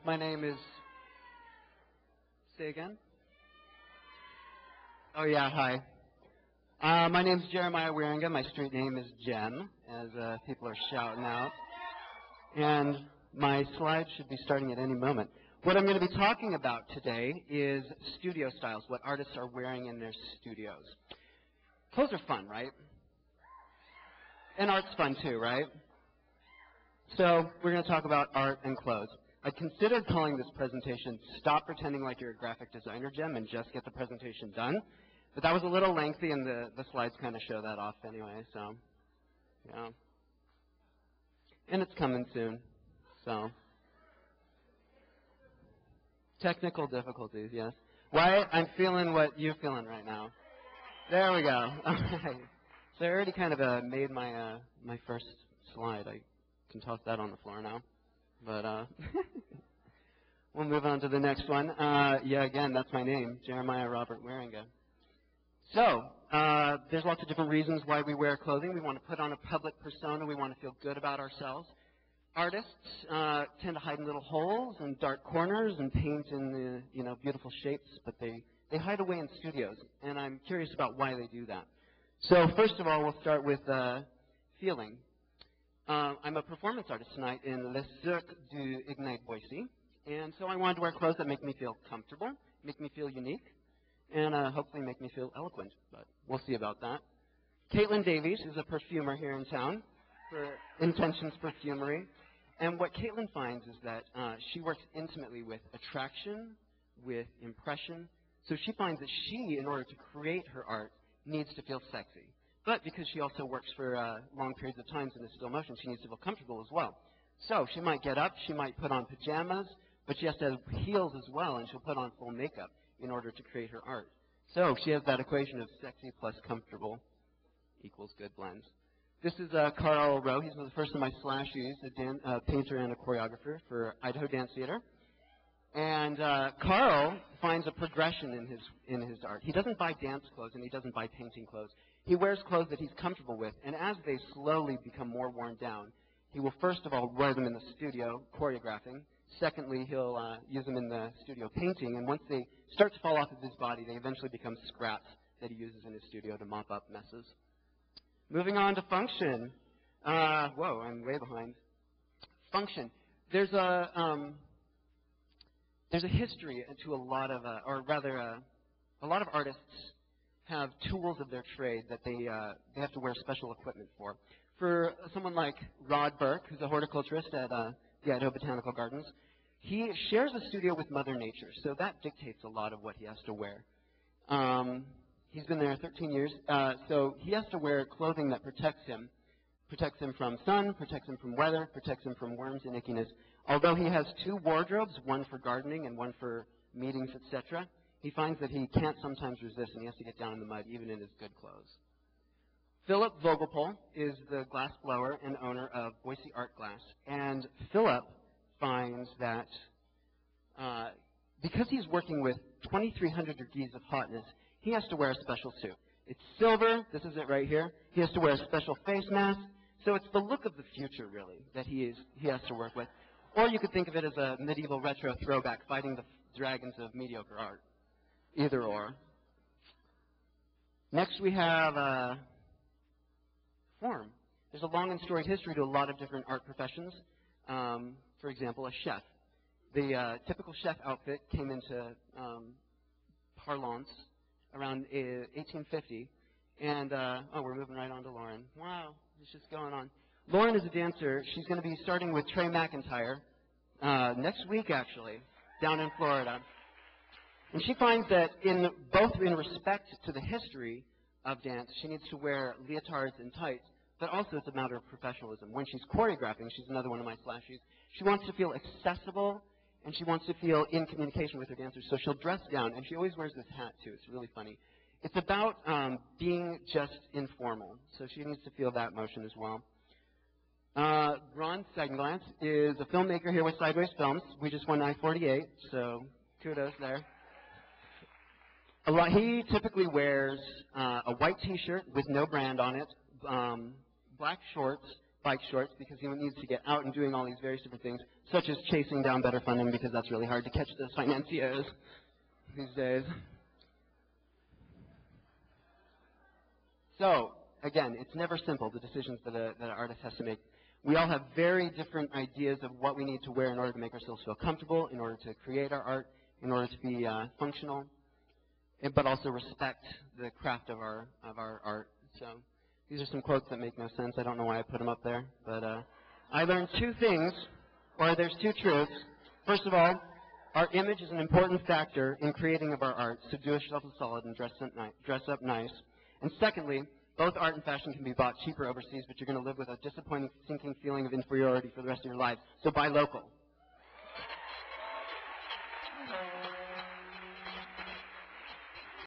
My name is... Say again? Oh, yeah, hi. My name's Jeremiah Wierenga. My street name is Jem, as people are shouting out. And my slides should be starting at any moment. What I'm going to be talking about today is studio styles, what artists are wearing in their studios. Clothes are fun, right? And art's fun too, right? So we're going to talk about art and clothes. I considered calling this presentation Stop Pretending Like You're a Graphic Designer, Jem, and Just Get the Presentation Done. But that was a little lengthy, and the slides kind of show that off anyway, so, yeah. And it's coming soon, so. Technical difficulties, yes. Why? I'm feeling what you're feeling right now. There we go. Okay. So I already kind of made my my first slide. I can toss that on the floor now. But we'll move on to the next one. Yeah, again, that's my name, Jeremiah Robert Wierenga. So there's lots of different reasons why we wear clothing. We want to put on a public persona. We want to feel good about ourselves. Artists tend to hide in little holes and dark corners and paint in the, beautiful shapes, but they hide away in studios, and I'm curious about why they do that. So first of all, we'll start with feeling. I'm a performance artist tonight in Le Cirque du Ignite Boise, and so I wanted to wear clothes that make me feel comfortable, make me feel unique, and hopefully make me feel eloquent, but we'll see about that. Caitlin Davies is a perfumer here in town for Intentions Perfumery, and what Caitlin finds is that she works intimately with attraction, with impression, so she finds that she, in order to create her art, needs to feel sexy. But because she also works for long periods of time in a still motion, she needs to feel comfortable as well. So she might get up, she might put on pajamas, but she has to have heels as well, and she'll put on full makeup in order to create her art. So she has that equation of sexy plus comfortable equals good blends. This is Carl Rowe. He's the first of my slashies, a painter and a choreographer for Idaho Dance Theater. And Carl finds a progression in his art. He doesn't buy dance clothes and he doesn't buy painting clothes. He wears clothes that he's comfortable with, and as they slowly become more worn down, he will first of all wear them in the studio, choreographing. Secondly, he'll use them in the studio painting, and once they start to fall off of his body, they eventually become scraps that he uses in his studio to mop up messes. Moving on to function. Whoa, I'm way behind. Function. There's a history to a lot of, a lot of artists have tools of their trade that they have to wear special equipment for. For someone like Rod Burke, who's a horticulturist at the Idaho Botanical Gardens, he shares a studio with Mother Nature, so that dictates a lot of what he has to wear. He's been there 13 years, so he has to wear clothing that protects him from sun, protects him from weather, protects him from worms and ickiness. Although he has two wardrobes, one for gardening and one for meetings, etc., he finds that he can't sometimes resist, and he has to get down in the mud, even in his good clothes. Philip Vogelpohl is the glass blower and owner of Boise Art Glass, and Philip finds that because he's working with 2,300 degrees of hotness, he has to wear a special suit. It's silver. This is it right here. He has to wear a special face mask. So it's the look of the future, really, that he has to work with. Or you could think of it as a medieval retro throwback fighting the dragons of mediocre art. Either or. Next we have form. There's a long and storied history to a lot of different art professions. For example, a chef. The typical chef outfit came into parlance around 1850. And, we're moving right on to Lauren. Wow, it's just going on. Lauren is a dancer. She's going to be starting with Trey McIntyre next week, actually, down in Florida. And she finds that both in respect to the history of dance, she needs to wear leotards and tights, but also it's a matter of professionalism. When she's choreographing, she's another one of my slashies, she wants to feel accessible, and she wants to feel in communication with her dancers, so she'll dress down, and she always wears this hat, too. It's really funny. It's about being just informal, so she needs to feel that motion as well. Ron Segenglantz is a filmmaker here with Sideways Films. We just won I-48, so kudos there. He typically wears a white T-shirt with no brand on it, black shorts, bike shorts because he needs to get out and doing all these various different things, such as chasing down better funding because that's really hard to catch those financiers these days. So, again, it's never simple, the decisions that an artist has to make. We all have very different ideas of what we need to wear in order to make ourselves feel comfortable, in order to create our art, in order to be functional, but also respect the craft of our art. So these are some quotes that make no sense. I don't know why I put them up there, but I learned two things, or there's two truths. First of all, our image is an important factor in creating of our art, so do yourself a solid and dress up nice. And secondly, both art and fashion can be bought cheaper overseas, but you're going to live with a disappointing, sinking feeling of inferiority for the rest of your life. So buy local.